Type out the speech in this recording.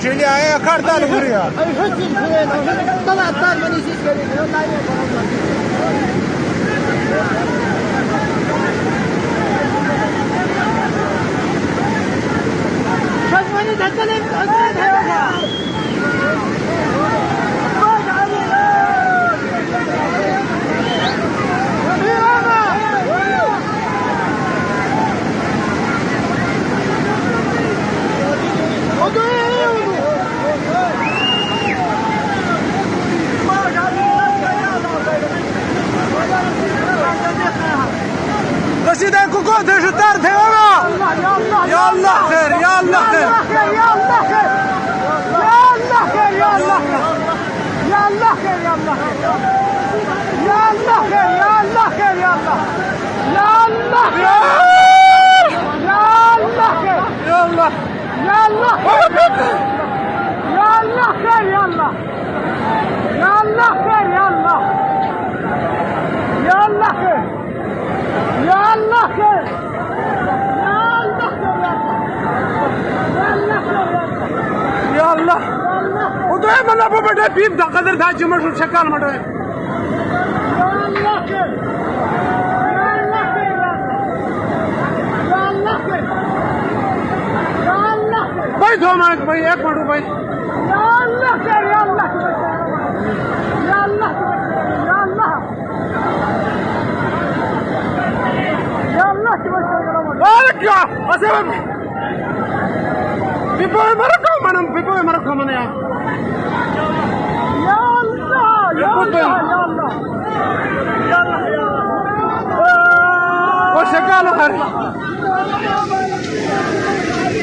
Jeli aya kartal buraya. Ay hıçın kuyen. Talatlar beni siz görüyor. Onlar yok. Şazmani धक्कले अंदर है قصيدة كوكو تشتار تيوانا يا الله خير يا الله خير يا الله خير يا الله خير يا الله خير يا الله خير يا الله يا الله خير يا الله خير يا الله يا الله خير يا الله خير يا الله يا الله يا الله خير يا الله يا الله خير يا الله يا الله خير يا الله خير يا الله ودوي من ابو بده بيب دا قدر دا جمع شكال مدوي يا الله خير يا الله خير يا الله خير يا الله خير भाई दो मिनट भाई एक मिनट भाई يا الله خير يا الله يا الله يا الله يا الله بارك يا اسبب بيبوي مركو من يا يا الله يا الله يا الله يا الله وشكاله خير